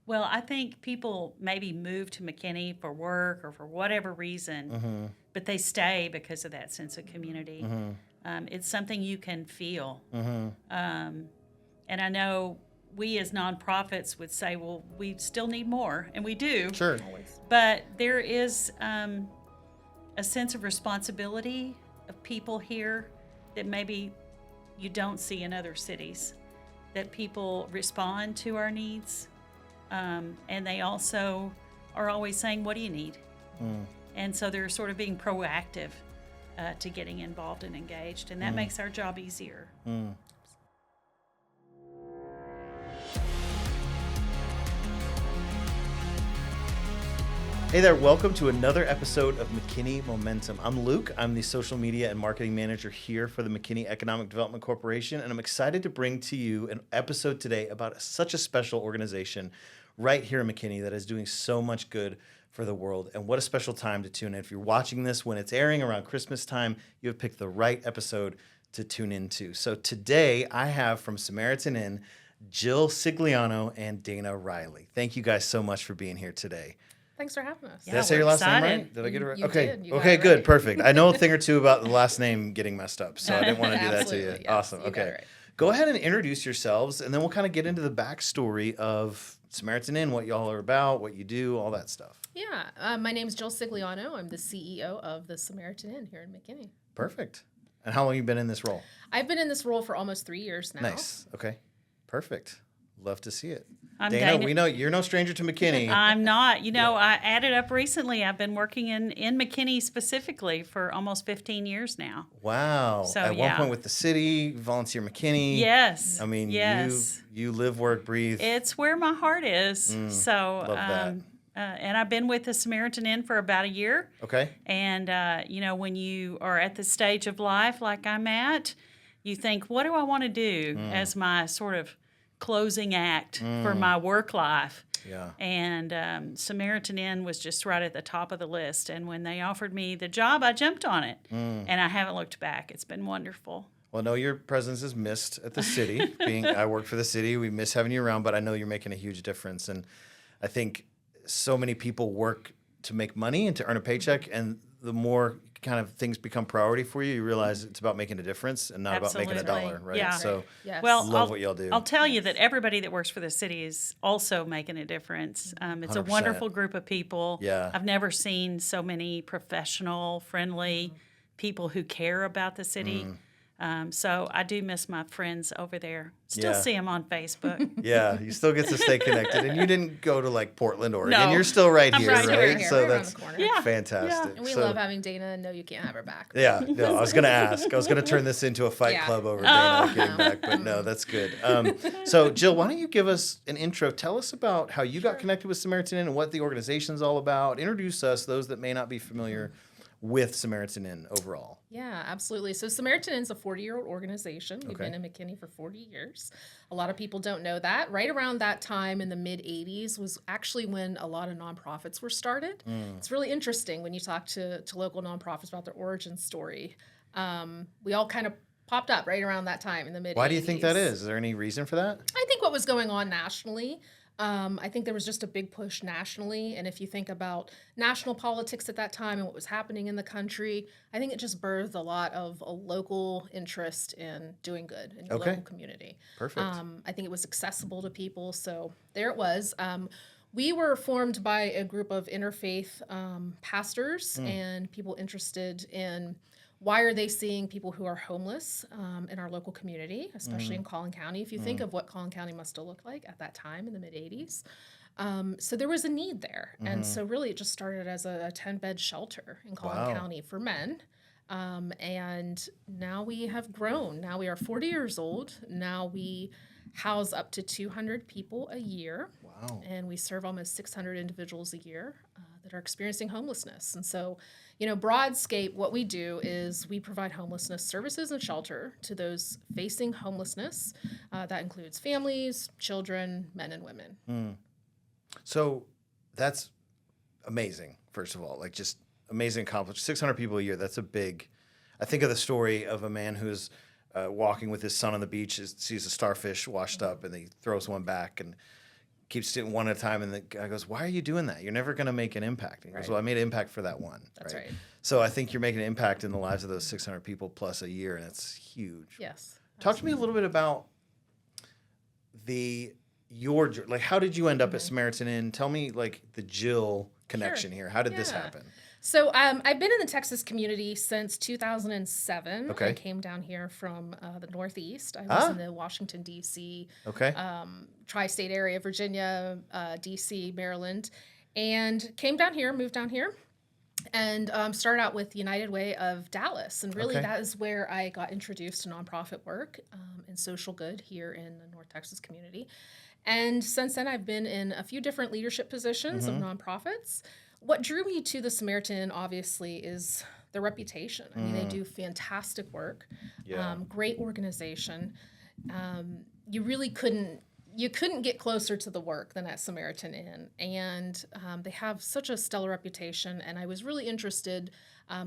Well, I think people maybe move to McKinney for work or for whatever reason, but they stay because of that sense of community. It's something you can feel. And I know we as nonprofits would say, well, we still need more, and we do. Sure. Always. But there is a sense of responsibility of people here that maybe you don't see in other cities, that people respond to our needs. And they also are always saying, what do you need? And so they're sort of being proactive to getting involved and engaged. And that makes our job easier. Hey there, welcome to another episode of McKinney Momentum. I'm Luke. I'm the social media and marketing manager here for the McKinney Economic Development Corporation, and I'm excited to bring to you an episode today about such a special organization right here in McKinney that is doing so much good for the world. And what a special time to tune in. If you're watching this when it's airing around Christmas time, you have picked the right episode to tune into. So today I have from Samaritan Inn, Jill Scigliano and Dana Riley. Thank you guys so much for being here today. Thanks for having us. Did I say your last name right? Did I get it right? You Okay. did. You got Okay, it good. right. Perfect. I know a thing or two about the last name getting messed up, so I didn't want to do that to you. Absolutely, yes. Awesome. You got Okay. it right. Go ahead and introduce yourselves, and then we'll kind of get into the backstory of Samaritan Inn, what y'all are about, what you do, all that stuff. Yeah. My name's Jill Scigliano. I'm the CEO of the Samaritan Inn here in McKinney. Perfect. And how long have you been in this role? I've been in this role for almost 3 years now. Nice. Okay. Perfect. Love to see it. I'm Dana, we know you're no stranger to McKinney. I'm not. You know, I added up recently. I've been working in McKinney specifically for almost 15 years now. Wow. So, At one point with the city, volunteer McKinney. Yes. I mean, yes. you live, work, breathe. It's where my heart is. So, love that. And I've been with the Samaritan Inn for about a year. Okay. And, you know, when you are at the stage of life like I'm at, you think, what do I want to do as my sort of closing act for my work life? Yeah. And Samaritan Inn was just right at the top of the list. And when they offered me the job, I jumped on it. And I haven't looked back. It's been wonderful. Well, no, your presence is missed at the city. I work for the city. We miss having you around, but I know you're making a huge difference. And I think so many people work to make money and to earn a paycheck. And the more kind of things become priority for you, you realize it's about making a difference and not about making a dollar, right? Yeah. So Yes. Well, love what y'all do. I'll tell you that everybody that works for the city is also making a difference. It's a 100%. wonderful group of people. Yeah. I've never seen so many professional, friendly people who care about the city. So I do miss my friends over there. Still Yeah. see them on Facebook. Yeah, you still get to stay connected. And you didn't go to like Portland, Oregon. No. You're still right I'm here, right right? here. So Right around that's the corner. Yeah. fantastic. And we So- love having Dana, and no, you can't have her back. Yeah, no, I was going to ask. I was going to turn this into a fight Yeah. club over Dana getting back, but no, that's good. So, Jill, why don't you give us an intro? Tell us about how you got connected with Samaritan Inn and what the organization's all about. Introduce us, those that may not be familiar with Samaritan Inn overall. Yeah, absolutely. So Samaritan Inn's a 40-year-old organization. We've Okay. been in McKinney for 40 years. A lot of people don't know that. Right around that time in the mid-'80s was actually when a lot of nonprofits were started. It's really interesting when you talk to local nonprofits about their origin story. We all kind of popped up right around that time in the mid-'80s. Why do you think that is? Is there any reason for that? I think what was going on nationally, I think there was just a big push nationally. And if you think about national politics at that time and what was happening in the country, I think it just birthed a lot of a local interest in doing good in your Okay. local community. Perfect. I think it was accessible to people. So there it was. We were formed by a group of interfaith pastors and people interested in why are they seeing people who are homeless in our local community, especially in Collin County? If you think of what Collin County must have looked like at that time in the mid-'80s. So there was a need there. And so really it just started as a 10-bed shelter in Collin Wow. County for men. And now we have grown. Now we are 40 years old. Now we house up to 200 people a year. Wow. And we serve almost 600 individuals a year that are experiencing homelessness. And so, you know, broadscape, what we do is we provide homelessness services and shelter to those facing homelessness. That includes families, children, men and women. So that's amazing, first of all. Like, just amazing accomplishment. 600 people a year, that's a big... I think of the story of a man who's walking with his son on the beach, sees a starfish washed up, and he throws one back and keeps doing one at a time. And the guy goes, why are you doing that? You're never going to make an impact. And he goes, Right. well, I made an impact for that one. That's right. So I think you're making an impact in the lives of those 600 people plus a year. And it's huge. Yes. Talk to me a little bit about how did you end up at Samaritan Inn? Tell me like the Jill connection here. How did this Yeah. happen? So I've been in the Texas community since 2007. Okay. I came down here from the Northeast. I was in the Washington, D.C., Okay. tri-state area, Virginia, D.C., Maryland, and came down here, moved down here, and started out with United Way of Dallas. And really Okay. that is where I got introduced to nonprofit work and social good here in the North Texas community. And since then, I've been in a few different leadership positions of nonprofits. What drew me to the Samaritan Inn, obviously, is the reputation. I mean, they do fantastic work, Yeah. great organization. You really couldn't get closer to the work than at Samaritan Inn. And they have such a stellar reputation. And I was really interested.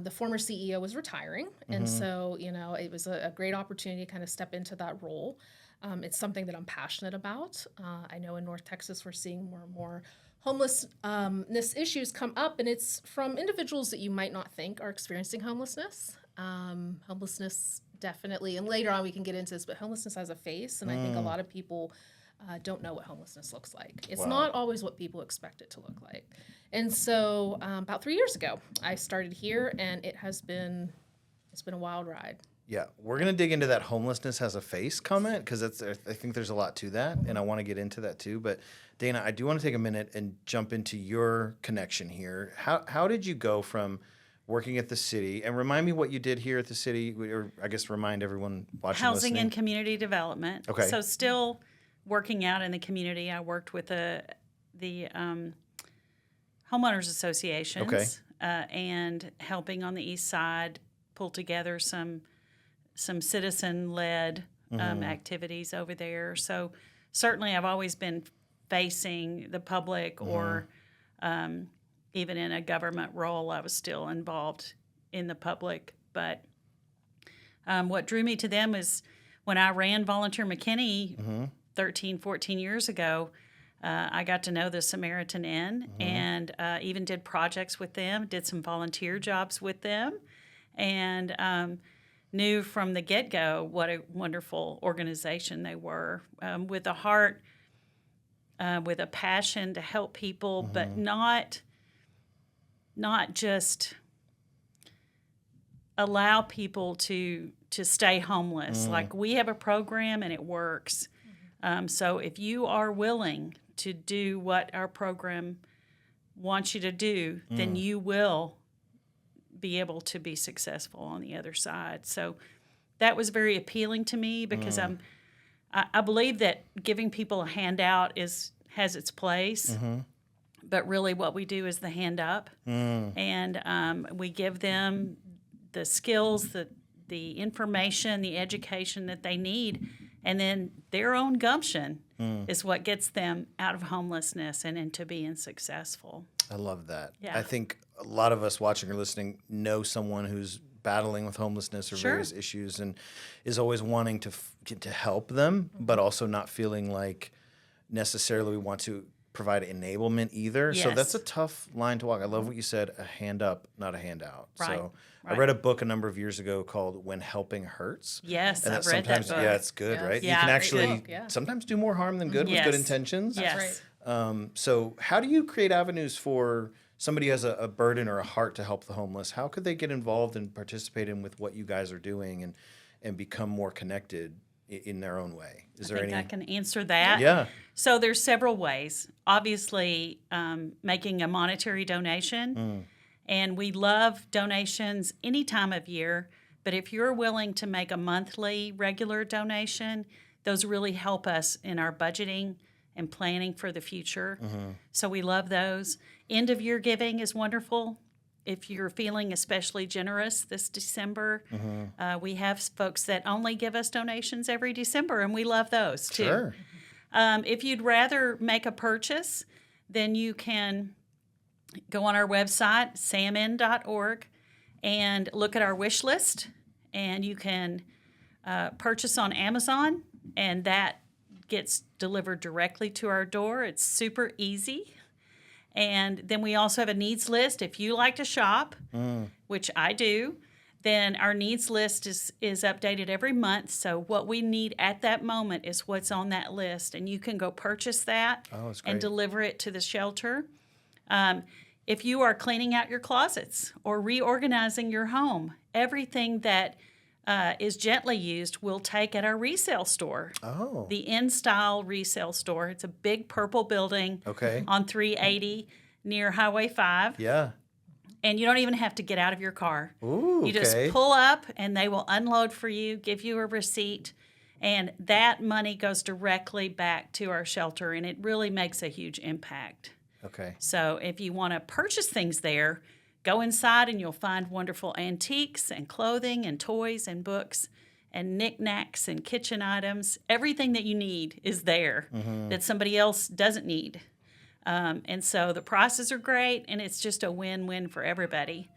The former CEO was retiring. And so, it was a great opportunity to kind of step into that role. It's something that I'm passionate about. I know in North Texas, we're seeing more and more homelessness issues come up, and it's from individuals that you might not think are experiencing homelessness. Homelessness definitely, and later on we can get into this, but homelessness has a face, and I think a lot of people don't know what homelessness looks like. It's not always what people expect it to look like. And so about 3 years ago, I started here, and it's been a wild ride. Yeah, we're going to dig into that homelessness has a face comment because I think there's a lot to that, and I want to get into that too. But Dana, I do want to take a minute and jump into your connection here. How did you go from working at the city, and remind me what you did here at the city, or I guess remind everyone watching, Housing listening. and community development. Okay. So still working out in the community. I worked with the homeowners associations and helping on the east side pull together some citizen-led activities over there. So certainly I've always been facing the public or even in a government role, I was still involved in the public. But what drew me to them is when I ran Volunteer McKinney 13, 14 years ago, I got to know the Samaritan Inn and even did projects with them, did some volunteer jobs with them, and knew from the get-go what a wonderful organization they were, with a heart, with a passion to help people, but not just allow people to stay homeless. Like, we have a program and it works. So if you are willing to do what our program wants you to do, then you will be able to be successful on the other side. So that was very appealing to me because I believe that giving people a handout has its place, but really what we do is the hand up, and we give them the skills, the information, the education that they need, and then their own gumption is what gets them out of homelessness and into being successful. I love that. Yeah. I think a lot of us watching or listening know someone who's battling with homelessness or various issues and is always wanting to help them, but also not feeling like necessarily we want to provide enablement either. So Yes. that's a tough line to walk. I love what you said, a hand up, not a handout. Right, So I right. read a book a number of years ago called When Helping Hurts. Yes, And I've that read that sometimes, book. yeah, it's good, Yes. right? Yeah, You can great actually book, yeah. sometimes do more harm than good with Yes. good intentions. Yes. right. So how do you create avenues for somebody who has a burden or a heart to help the homeless? How could they get involved and participate in with what you guys are doing and become more connected in their own way? Is there I think any? I can answer that. Yeah. So there's several ways. Obviously, making a monetary donation, and we love donations any time of year. But if you're willing to make a monthly regular donation, those really help us in our budgeting and planning for the future. So we love those. End of year giving is wonderful. If you're feeling especially generous this December, we have folks that only give us donations every December, and we love those too. Sure. If you'd rather make a purchase, then you can go on our website, samn.org, and look at our wish list, and you can purchase on Amazon, and that gets delivered directly to our door. It's super easy. And then we also have a needs list. If you like to shop, which I do, then our needs list is updated every month. So what we need at that moment is what's on that list. And you can go purchase that and deliver it to the shelter. If you are cleaning out your closets or reorganizing your home, everything that is gently used we'll take at our resale store. Oh. The In-Style resale store. It's a big purple building on 380 near Highway 5. Yeah. And you don't even have to get out of your car. Ooh, you just pull up and they will unload for you, give you a receipt, and that money goes directly back to our shelter, and it really makes a huge impact. Okay. So if you want to purchase things there, go inside and you'll find wonderful antiques and clothing and toys and books and knickknacks and kitchen items. Everything that you need is there that somebody else doesn't need. And so the prices are great, and it's just a win-win for everybody.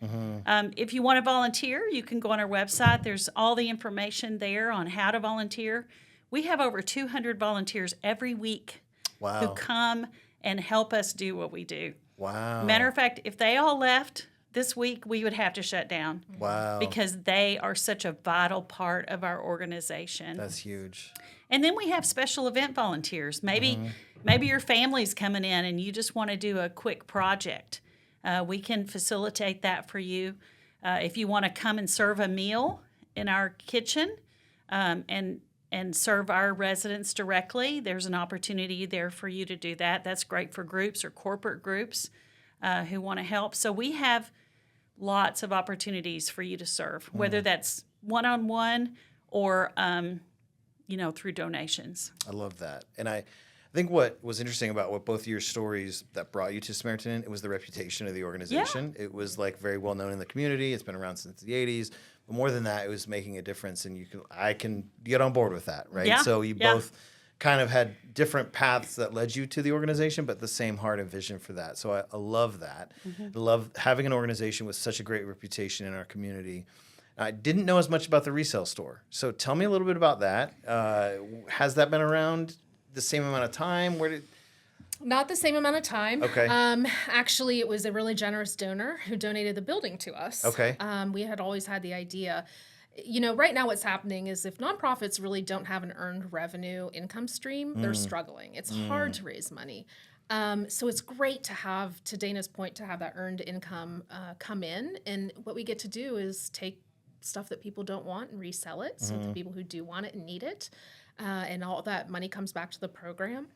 If you want to volunteer, you can go on our website. There's all the information there on how to volunteer. We have over 200 volunteers every week who come and help us do what we do. Wow. Matter of fact, if they all left this week, we would have to shut down. Wow. Because they are such a vital part of our organization. That's huge. And then we have special event volunteers. Maybe your family's coming in and you just want to do a quick project. We can facilitate that for you. If you want to come and serve a meal in our kitchen and serve our residents directly, there's an opportunity there for you to do that. That's great for groups or corporate groups who want to help. So we have lots of opportunities for you to serve, whether that's one-on-one or through donations. I love that. And I think what was interesting about what both of your stories that brought you to Samaritan Inn, it was the reputation of the organization. It was like very well known in the community. It's been around since the 80s. But more than that, it was making a difference, and I can get on board with that, right? Yeah. So you both kind of had different paths that led you to the organization, but the same heart and vision for that. So I love that. I love having an organization with such a great reputation in our community. I didn't know as much about the resale store. So tell me a little bit about that. Has that been around the same amount of time? Not the same amount of time. Okay. Actually, it was a really generous donor who donated the building to us. Okay. We had always had the idea. Right now what's happening is if nonprofits really don't have an earned revenue income stream, they're struggling. It's hard to raise money. So it's great to have, to Dana's point, to have that earned income come in. And what we get to do is take stuff that people don't want and resell it. So the people who do want it and need it. And all that money comes back to the program.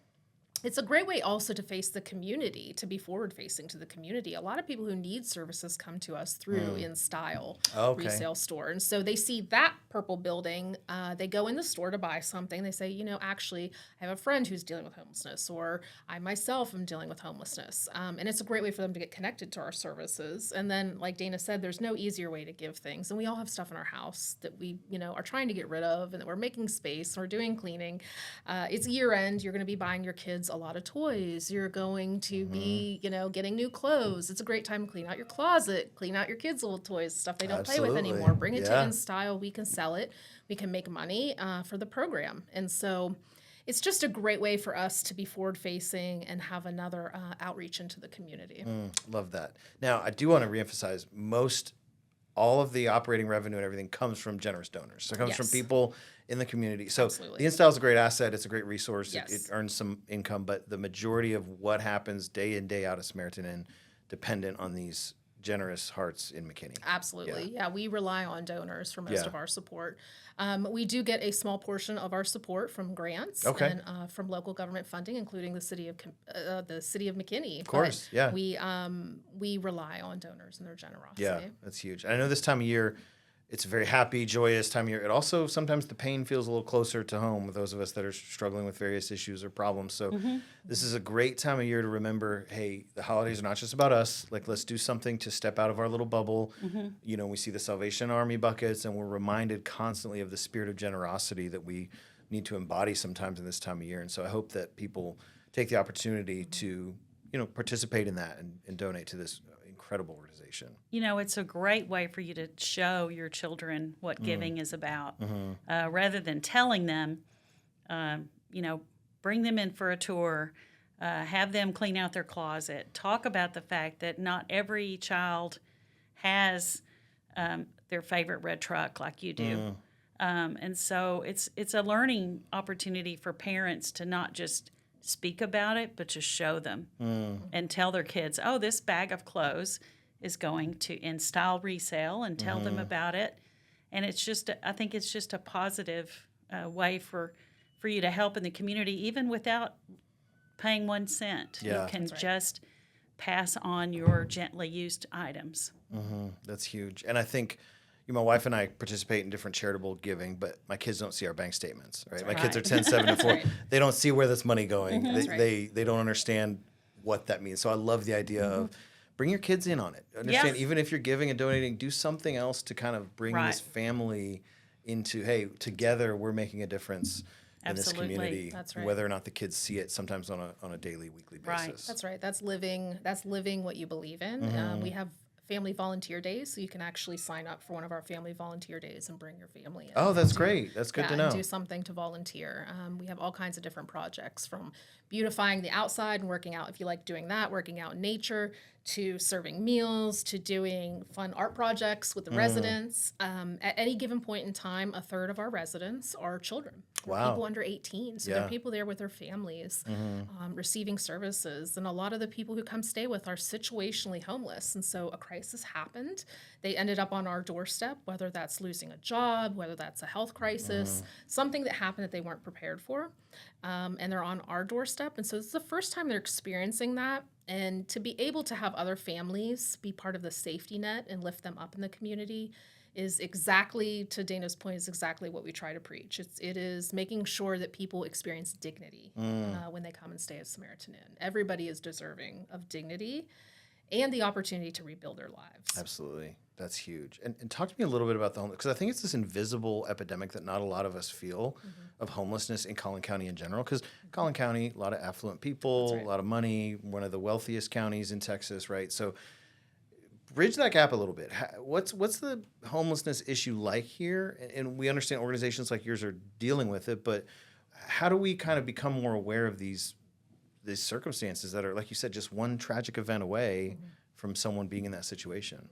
It's a great way also to face the community, to be forward-facing to the community. A lot of people who need services come to us through In-Style resale store. And so they see that purple building. They go in the store to buy something. They say, actually, I have a friend who's dealing with homelessness, or I myself am dealing with homelessness. And it's a great way for them to get connected to our services. And then, like Dana said, there's no easier way to give things. And we all have stuff in our house that we, are trying to get rid of, and that we're making space, and we're doing cleaning. It's year-end. You're going to be buying your kids a lot of toys. You're going to be, getting new clothes. It's a great time to clean out your closet, clean out your kids' old toys, stuff they don't play with anymore. Bring it to In-Style. We can sell it. We can make money for the program. And so it's just a great way for us to be forward-facing and have another outreach into the community. Love that. Now, I do want to reemphasize all of the operating revenue and everything comes from generous donors. So it comes from people in the community. So the In-Style is a great asset. It's a great resource. It earns some income, but the majority of what happens day in, day out at Samaritan Inn dependent on these generous hearts in McKinney. Absolutely. Yeah, we rely on donors for most of our support. We do get a small portion of our support from grants and from local government funding, including the city of McKinney. Of course, we rely on donors and their generosity. Yeah, that's huge. I know this time of year, it's a very happy, joyous time of year. It also, sometimes the pain feels a little closer to home with those of us that are struggling with various issues or problems. So this is a great time of year to remember, hey, the holidays are not just about us. Like, let's do something to step out of our little bubble. We see the Salvation Army buckets, and we're reminded constantly of the spirit of generosity that we need to embody sometimes in this time of year. And so I hope that people take the opportunity to, participate in that and donate to this incredible organization. It's a great way for you to show your children what giving is about. Rather than telling them, bring them in for a tour, have them clean out their closet, talk about the fact that not every child has their favorite red truck like you do. And so it's a learning opportunity for parents to not just speak about it, but to show them and tell their kids, oh, this bag of clothes is going to in style resale, and tell them about it. And it's just, I think it's just a positive way for you to help in the community, even without paying 1 cent. Yeah. You can That's right. just pass on your gently used items. That's huge. And I think my wife and I participate in different charitable giving, but my kids don't see our bank statements, right? My kids are 10, 7, and 4. right. They don't see where this money going. That's right. They don't understand what that means. So I love the idea of bring your kids in on it. Understand, Yeah. even if you're giving and donating, do something else to kind of bring Right. this family into, hey, together we're making a difference in this Absolutely. community. That's right. Whether or not the kids see it sometimes on a daily, weekly basis. Right. That's right. That's living what you believe in. We have family volunteer days, so you can actually sign up for one of our family volunteer days and bring your family in. Oh, that's great. That's good to and know. do something to volunteer. We have all kinds of different projects, from beautifying the outside and working out, if you like doing that, working out in nature, to serving meals, to doing fun art projects with the residents. At any given point in time, a third of our residents are children. Or Wow. people under 18. So Yeah. there are people there with their families receiving services. And a lot of the people who come stay with are situationally homeless. And so a crisis happened. They ended up on our doorstep, whether that's losing a job, whether that's a health crisis, something that happened that they weren't prepared for. And they're on our doorstep. And so it's the first time they're experiencing that. And to be able to have other families be part of the safety net and lift them up in the community is exactly, to Dana's point, is exactly what we try to preach. It is making sure that people experience dignity when they come and stay at Samaritan Inn. Everybody is deserving of dignity and the opportunity to rebuild their lives. Absolutely. That's huge. And talk to me a little bit about the homeless, because I think it's this invisible epidemic that not a lot of us feel of homelessness in Collin County in general. Because Collin County, a lot of affluent people, That's right. a lot of money, one of the wealthiest counties in Texas, right? So bridge that gap a little bit. What's the homelessness issue like here? And we understand organizations like yours are dealing with it, but how do we kind of become more aware of these circumstances that are, like you said, just one tragic event away from someone being in that situation?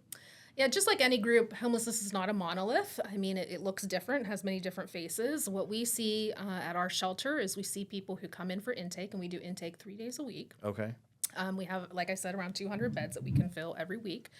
Yeah, just like any group, homelessness is not a monolith. I mean, it looks different, has many different faces. What we see at our shelter is we see people who come in for intake, and we do intake 3 days a week. Okay. We have, like I said, around 200 beds that we can fill every week.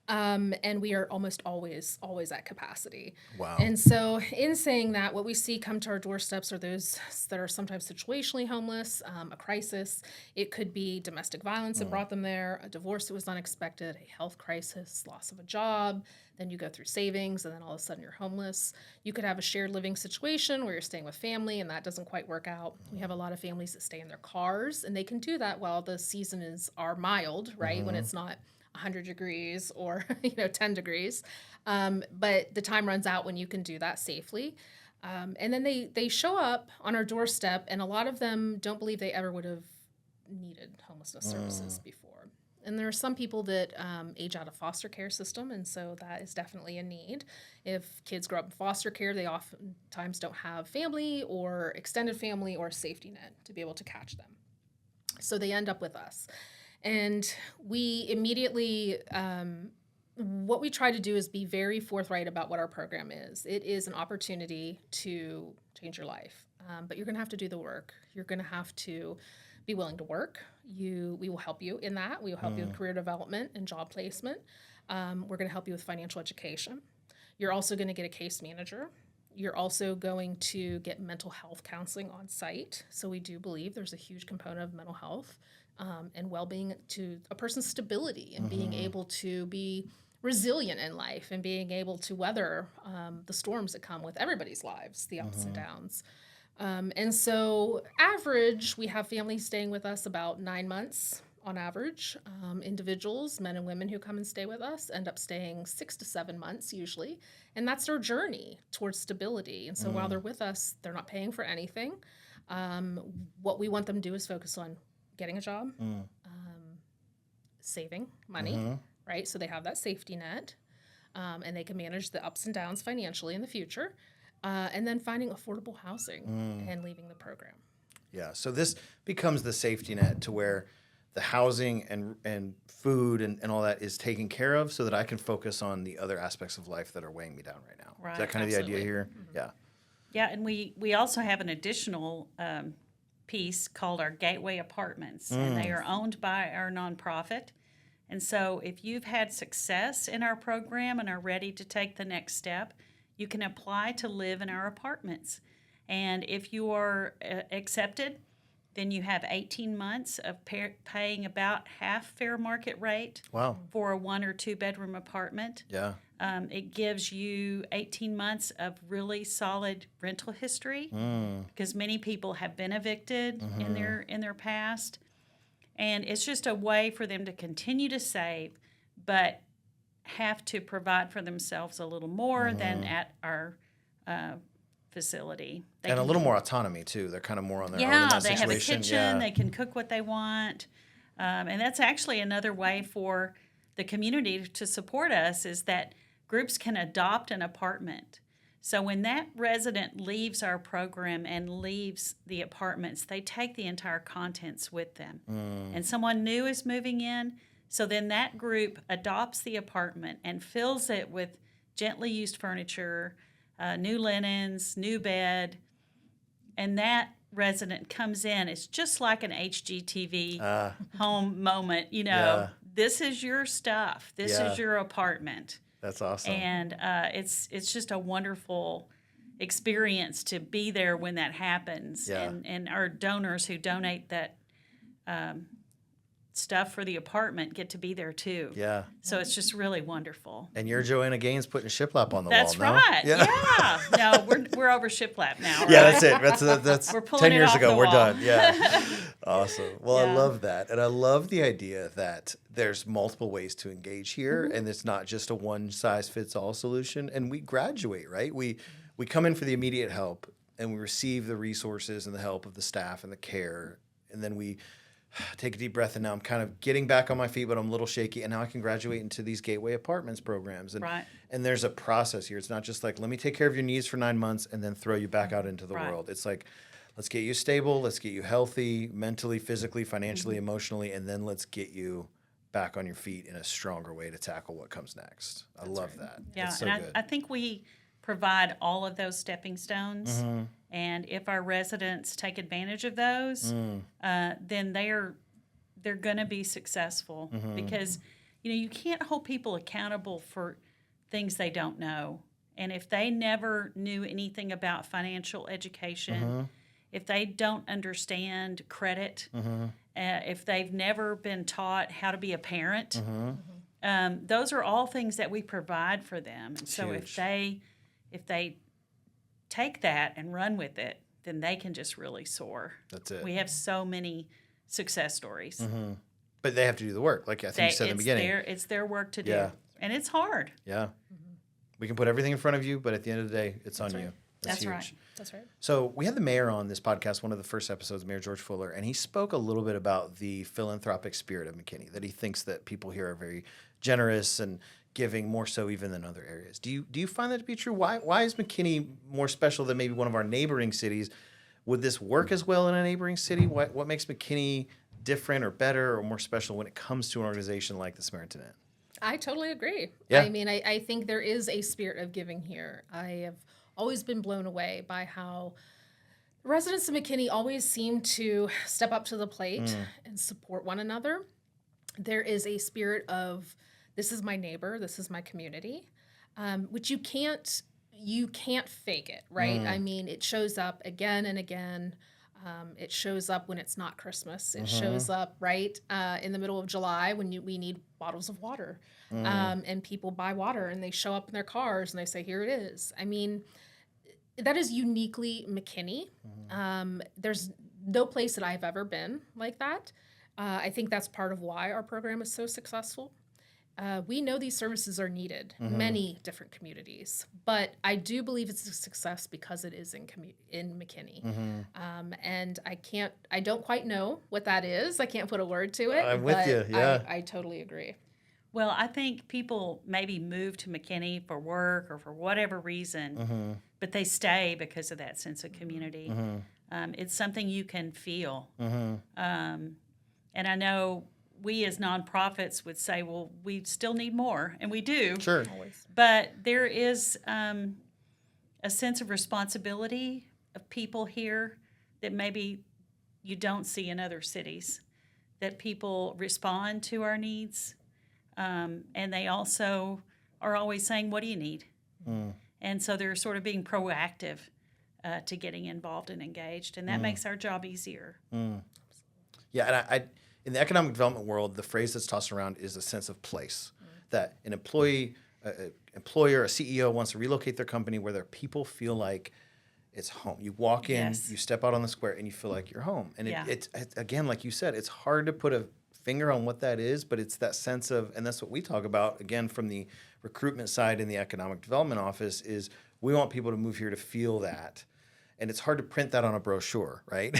And we are almost always at capacity. Wow. And so in saying that, what we see come to our doorsteps are those that are sometimes situationally homeless, a crisis. It could be domestic violence that brought them there, a divorce that was unexpected, a health crisis, loss of a job. Then you go through savings, and then all of a sudden you're homeless. You could have a shared living situation where you're staying with family, and that doesn't quite work out. We have a lot of families that stay in their cars, and they can do that while the seasons are mild, right? When it's not 100 degrees or 10 degrees, but the time runs out when you can do that safely. And then they show up on our doorstep, and a lot of them don't believe they ever would have needed homelessness services before. And there are some people that age out of foster care system, and so that is definitely a need. If kids grow up in foster care, they oftentimes don't have family or extended family or a safety net to be able to catch them. So they end up with us. And we immediately, what we try to do is be very forthright about what our program is. It is an opportunity to change your life, but you're going to have to do the work. You're going to have to be willing to work. We will help you in that. We will help you with career development and job placement. We're going to help you with financial education. You're also going to get a case manager. You're also going to get mental health counseling on site. So we do believe there's a huge component of mental health and well-being to a person's stability and being able to be resilient in life and being able to weather the storms that come with everybody's lives, the ups and downs. And so average, we have families staying with us about 9 months on average. Individuals, men and women who come and stay with us, end up staying 6 to 7 months usually. And that's their journey towards stability. And so while they're with us, they're not paying for anything. What we want them to do is focus on getting a job, saving money, right? So they have that safety net, and they can manage the ups and downs financially in the future. And then finding affordable housing and leaving the program. Yeah. So this becomes the safety net to where the housing and food and all that is taken care of so that I can focus on the other aspects of life that are weighing me down right now. Right, Is that kind of the idea here? Yeah. Yeah, and we also have an additional piece called our Gateway Apartments, and they are owned by our nonprofit. And so if you've had success in our program and are ready to take the next step, you can apply to live in our apartments. And if you are accepted, then you have 18 months of paying about half fair market rate Wow. for a 1 or 2 bedroom apartment. Yeah. It gives you 18 months of really solid rental history because many people have been evicted in their past, and it's just a way for them to continue to save, but have to provide for themselves a little more than at our facility. They And a can little more autonomy too. They're kind of more on their own in yeah, that they have a situation. kitchen. They can cook what they want, and that's actually another way for the community to support us is that groups can adopt an apartment. So when that resident leaves our program and leaves the apartments, they take the entire contents with them. And someone new is moving in, so then that group adopts the apartment and fills it with gently used furniture, new linens, new bed, and that resident comes in. It's just like an HGTV home moment. Yeah. This is your stuff. This Yeah. is your apartment. That's awesome. And it's just a wonderful experience to be there when that happens. Yeah. And our donors who donate that stuff for the apartment get to be there too. Yeah. So it's just really wonderful. And you're Joanna Gaines putting shiplap on the That's wall, no? right. Yeah. No, we're over shiplap now. Yeah, right? that's it. That's We're pulling 10 it years off ago. the We're wall. done. Yeah. Awesome. Well, I Yeah. love that. And I love the idea that there's multiple ways to engage here and it's not just a one size fits all solution. And we graduate, right? We come in for the immediate help and we receive the resources and the help of the staff and the care. And then we take a deep breath, and now I'm kind of getting back on my feet, but I'm a little shaky, and now I can graduate into these Gateway Apartments programs. And, Right. and there's a process here. It's not just like, let me take care of your needs for 9 months and then throw you back out into the Right. world. It's like, let's get you stable, let's get you healthy, mentally, physically, financially, emotionally, and then let's get you back on your feet in a stronger way to tackle what comes next. I love that. Yeah, It's so and good. I think we provide all of those stepping stones. And if our residents take advantage of those, then they're going to be successful because you can't hold people accountable for things they don't know. And if they never knew anything about financial education, if they don't understand credit, if they've never been taught how to be a parent, those are all things that we provide for them. And so huge. if they take that and run with it, then they can just really soar. That's it. We have so many success stories. But they have to do the work, like I think you said in the beginning. It's their work to do. Yeah. And it's hard. Yeah. We can put everything in front of you, but at the end of the day, it's on right. you. That's huge. right. That's right. So we had the mayor on this podcast, one of the first episodes, Mayor George Fuller, and he spoke a little bit about the philanthropic spirit of McKinney, that he thinks that people here are very generous and giving more so even than other areas. Do you find that to be true? Why is McKinney more special than maybe one of our neighboring cities? Would this work as well in a neighboring city? What makes McKinney different or better or more special when it comes to an organization like the Samaritan Inn? I totally agree. Yeah. I mean, I think there is a spirit of giving here. I have always been blown away by how the residents of McKinney always seem to step up to the plate and support one another. There is a spirit of, this is my neighbor, this is my community, which you can't fake it, right? I mean, it shows up again and again. It shows up when it's not Christmas. It shows up right in the middle of July when we need bottles of water. And people buy water and they show up in their cars and they say, here it is. I mean, that is uniquely McKinney. There's no place that I've ever been like that. I think that's part of why our program is so successful. We know these services are needed, many different communities, but I do believe it's a success because it is in McKinney. And I don't quite know what that is. I can't put a word to it. I'm with but you, yeah. I totally agree. Well, I think people maybe move to McKinney for work or for whatever reason, but they stay because of that sense of community. It's something you can feel. Mm-hmm. And I know we as nonprofits would say, well, we still need more, and we do. Sure. Always. But there is a sense of responsibility of people here that maybe you don't see in other cities, that people respond to our needs, and they also are always saying, what do you need? And so they're sort of being proactive to getting involved and engaged, and that makes our job easier. Yeah, and I in the economic development world, the phrase that's tossed around is a sense of place. That an employer, a CEO wants to relocate their company where their people feel like it's home. You walk in, Yes. you step out on the square, and you feel like you're home. And Yeah. it's again, like you said, it's hard to put a finger on what that is, but it's that sense of, and that's what we talk about, again, from the recruitment side in the economic development office, is we want people to move here to feel that. And it's hard to print that on a brochure, right?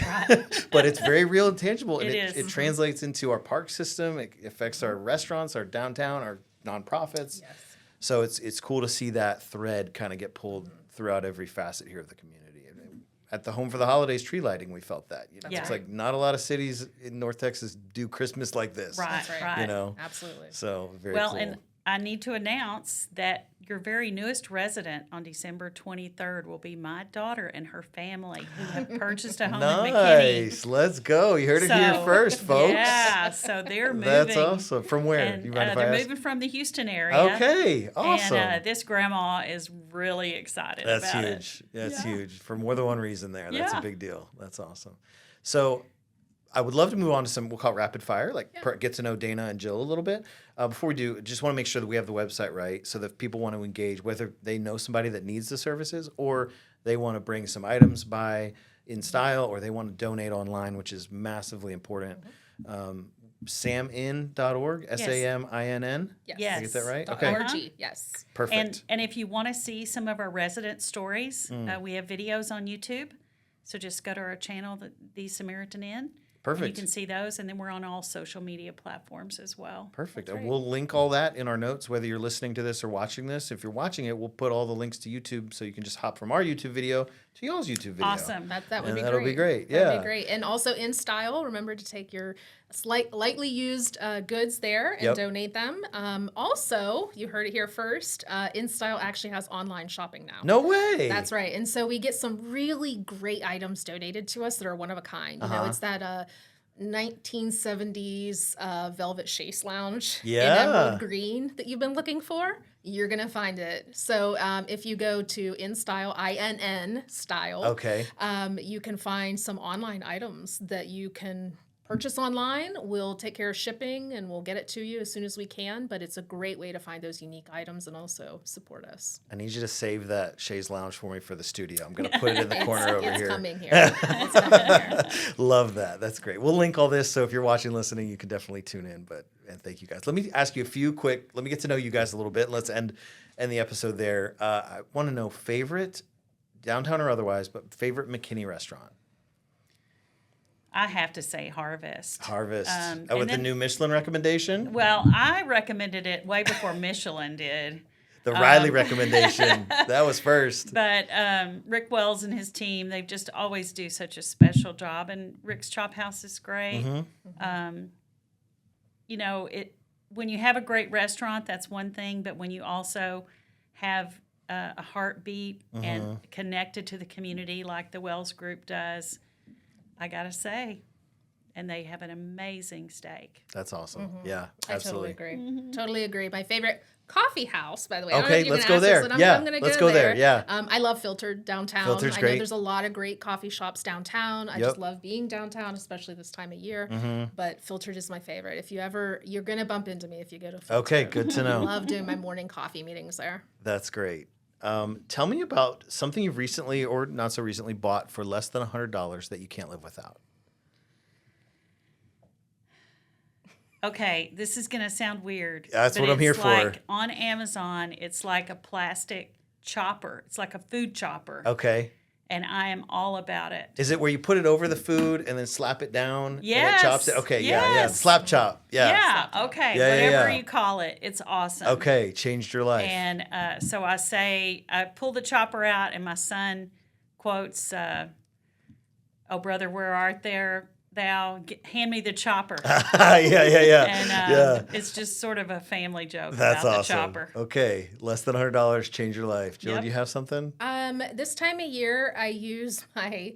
But it's very real and tangible. And It is. it translates into our park system. It affects our restaurants, our downtown, our nonprofits. Yes. So it's cool to see that thread kind of get pulled throughout every facet here of the community. And at the Home for the Holidays tree lighting, we felt that. You know, Yeah. it's like not a lot of cities in North Texas do Christmas like this. Right, That's right. right. You know, Absolutely. so very Well, cool. and I need to announce that your very newest resident on December 23rd will be my daughter and her family who have purchased a home in McKinney. Nice. Let's go. You heard it here So, first, folks. Yeah, so they're moving. That's awesome. From where? And, Do you mind if I they're ask? moving from the Houston area. Okay, awesome. And this grandma is really excited That's about huge. it. That's Yeah. huge for more than one reason there. That's Yeah. a big deal. That's awesome. So I would love to move on to some, we'll call it rapid fire, like get to know Dana and Jill a little bit. Before we do, just want to make sure that we have the website right so that if people want to engage, whether they know somebody that needs the services or they want to bring some items by in style or they want to donate online, which is massively important. Saminn.org, S-A-M-I-N-N. Yes. Yes. Did I get that right? Dot Okay, .org. Yes. perfect. And if you want to see some of our resident stories, Mm. we have videos on YouTube. So just go to our channel, the Samaritan Inn. And Perfect. you can see those, and then we're on all social media platforms as well. Perfect. That's And right. we'll link all that in our notes, whether you're listening to this or watching this. If you're watching it, we'll put all the links to YouTube so you can just hop from our YouTube video to y'all's YouTube video. Awesome. That would And be that'll great. be great. That would Yeah. be great. And also in style, remember to take your lightly used goods there and Yep. donate them. Also, you heard it here first. In Style actually has online shopping now. No way. That's right. And so we get some really great items donated to us that are one of a kind. You know, it's that 1970s velvet chaise lounge in Yeah. emerald green that you've been looking for. You're going to find it. So if you go to In Style, INN Style, Okay. you can find some online items that you can purchase online. We'll take care of shipping and we'll get it to you as soon as we can. But it's a great way to find those unique items and also support us. I need you to save that chaise lounge for me for the studio. I'm going to put it in the corner over it's here. coming here. It's coming here. Love that. That's great. We'll link all this. So if you're watching, listening, you can definitely tune in. And thank you guys. Let me ask you a few quick, let me get to know you guys a little bit. Let's end the episode there. I want to know favorite, downtown or otherwise, but favorite McKinney restaurant. I have to say Harvest. Harvest. And With the then- new Michelin recommendation? Well, I recommended it way before Michelin did. The Riley recommendation. That was first. But Rick Wells and his team, they just always do such a special job. And Rick's Chop House is great. You know, when you have a great restaurant, that's one thing. But when you also have a heartbeat and connected to the community like the Wells Group does, I got to say, and they have an amazing steak. That's awesome. Yeah, I absolutely. totally agree. Totally agree. My favorite coffee house, by the way. I don't know Okay, if you're let's gonna go ask there. this, but Yeah, I'm gonna let's go go there. Yeah. I love Filtered downtown. Filtered's I great. know there's a lot of great coffee shops downtown. I Yep. just love being downtown, especially this time of year. But Filtered is my favorite. If you're gonna bump into me if you go to Filtered. Okay, good to know. Love doing my morning coffee meetings there. That's great. Tell me about something you've recently or not so recently bought for less than $100 that you can't live without. Okay, this is going to sound weird. That's but what I'm it's here for. like on Amazon, it's like a plastic chopper. It's like a food chopper. Okay. And I am all about it. Is it where you put it over the food and then slap it down Yes, and it chops it? Okay, yeah. yes. Slap chop. Yeah. Yeah, okay. Yeah, yeah, Whatever yeah. you call it, it's awesome. Okay, changed your life. And so I pull the chopper out, and my son quotes "Oh brother, where art thou? Hand me the chopper." Yeah. It's just sort of a family joke That's about awesome. the chopper. Okay, less than $100, change your life. Jill, Yep. do you have something? This time of year, I use my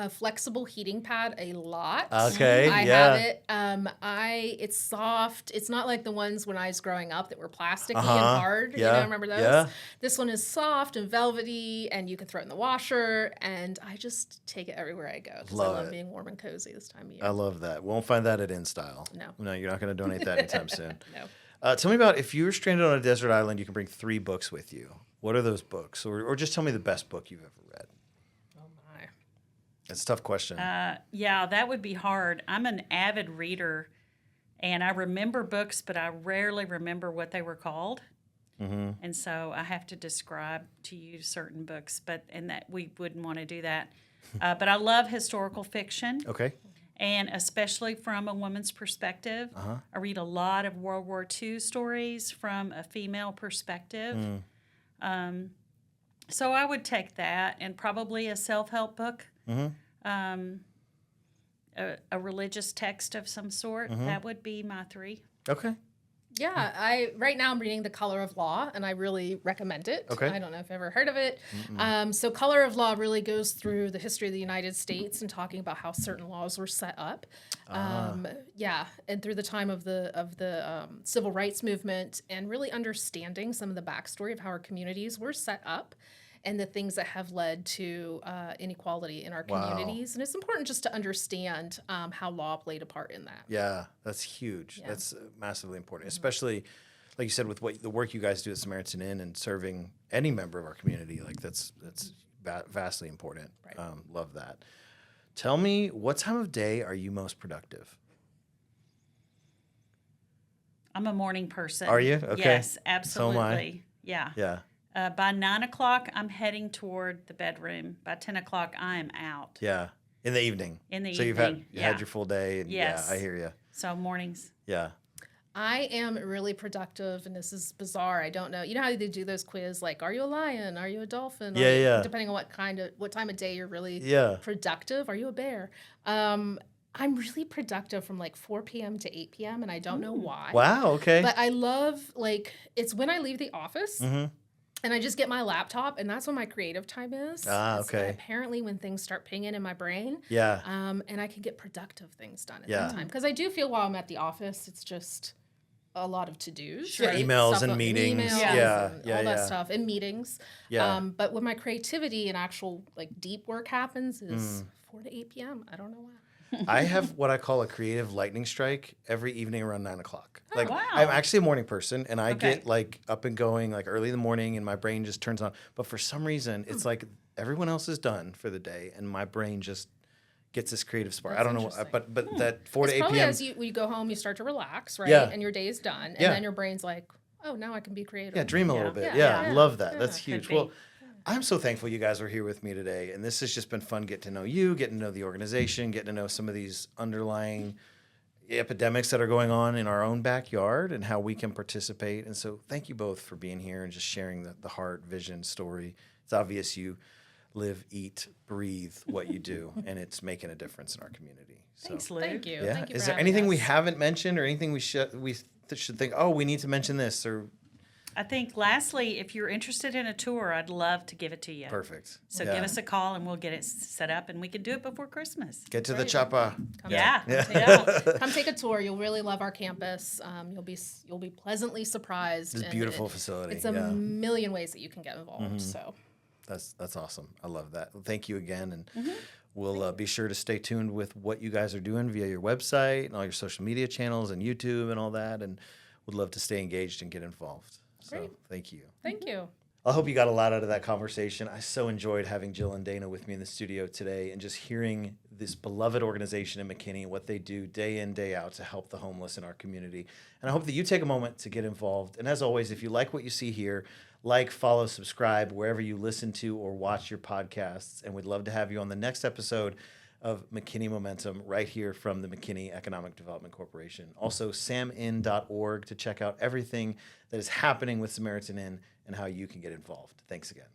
flexible heating pad a lot. Okay, I yeah. have it. It's soft. It's not like the ones when I was growing up that were plasticky and Uh-huh. hard. Yeah, Remember those? yeah. This one is soft and velvety, and you can throw it in the washer. And I just take it everywhere I go because I Love love it. being warm and cozy this time of year. I love that. Won't find that at InStyle. No. You're not going to donate that anytime soon. No. Tell me about if you were stranded on a desert island, you can bring 3 books with you. What are those books? Or just tell me the best book you've ever read. Oh my. It's a tough question. Yeah, that would be hard. I'm an avid reader, and I remember books, but I rarely remember what they were called. And so I have to describe to you certain books, and that we wouldn't want to do that. But I love historical fiction. Okay. And especially from a woman's perspective. I read a lot of World War II stories from a female perspective. So I would take that, and probably a self-help book, a religious text of some sort. That would be my 3. Okay. Yeah, right now I'm reading The Color of Law, and I really recommend it. Okay. I don't know if you've ever heard of it. So Color of Law really goes through the history of the United States and talking about how certain laws were set up. And through the time of the civil rights movement, and really understanding some of the backstory of how our communities were set up and the things that have led to inequality in our communities. And it's important just to understand how law played a part in that. Yeah, that's huge. Yeah. That's massively important, especially, like you said, with the work you guys do at Samaritan Inn and serving any member of our community. Like that's vastly important. Right. Love that. Tell me, what time of day are you most productive? I'm a morning person. Are you? Okay. Yes, So absolutely. am I. Yeah. Yeah. By 9 o'clock, I'm heading toward the bedroom. By 10 o'clock, I am out. Yeah. In the evening. In the so evening, you've had your full day. And Yes. Yeah, I hear you. So mornings. Yeah. I am really productive, and this is bizarre. I don't know. You know how they do those quiz, like, are you a lion? Are you a dolphin? Yeah, yeah. Depending on what time of day you're really Yeah. productive. Are you a bear? I'm really productive from like 4 p.m. to 8 p.m., and I don't know why. Wow. Okay. But I love, it's when I leave the office. And I just get my laptop, and that's when my creative time is. It's okay. apparently when things start pinging in my brain. Yeah. And I can get productive things done at Yeah. that time. Because I do feel while I'm at the office, it's just a lot of to-dos. Sure. Right? Emails Stuff and on- meetings. emails Yeah. and Yeah, all that yeah. stuff, and meetings. Yeah. But when my creativity and actual deep work happens is 4 to 8 p.m. I don't know why. I have what I call a creative lightning strike every evening around 9 o'clock. wow. I'm actually a morning person, and I Okay. get up and going early in the morning, and my brain just turns on. But for some reason, it's like everyone else is done for the day, and my brain just gets this creative spark. I That's don't know, interesting. but that 4 to It's 8 probably p.m. as you go home, you start to relax, right? Yeah. And your day is done. And Yeah. then your brain's like, oh, now I can be creative. Yeah, dream a Yeah. little bit. Yeah, Yeah, yeah. love that. Yeah, That's could huge. be. Well, I'm so thankful you guys were here with me today, and this has just been fun getting to know you, getting to know the organization, getting to know some of these underlying epidemics that are going on in our own backyard and how we can participate. And so thank you both for being here and just sharing the heart, vision, story. It's obvious you live, eat, breathe what you do, and it's making a difference in our community. So, Thanks, Lou. Thank you. yeah. Thank you Is for there having anything we us. haven't mentioned or anything we should think, oh, we need to mention this or I think lastly, if you're interested in a tour, I'd love to give it to you. perfect. So Yeah. give us a call and we'll get it set up, and we can do it before Christmas. Get to the Great. chopper. Yeah. Come take a tour. You'll really love our campus. You'll be pleasantly surprised. It's a and beautiful facility. It's a yeah. million ways that you can get involved. So That's awesome. I love that. Well, thank you again, and we'll be sure to stay tuned with what you guys are doing via your website and all your social media channels and YouTube and all that, and would love to stay engaged and get involved. So Great. thank you. thank you. I hope you got a lot out of that conversation. I so enjoyed having Jill and Dana with me in the studio today and just hearing this beloved organization in McKinney, what they do day in, day out to help the homeless in our community. And I hope that you take a moment to get involved. And as always, if you like what you see here, like, follow, subscribe wherever you listen to or watch your podcasts. And we'd love to have you on the next episode of McKinney Momentum right here from the McKinney Economic Development Corporation. Also, saminn.org to check out everything that is happening with Samaritan Inn and how you can get involved. Thanks again.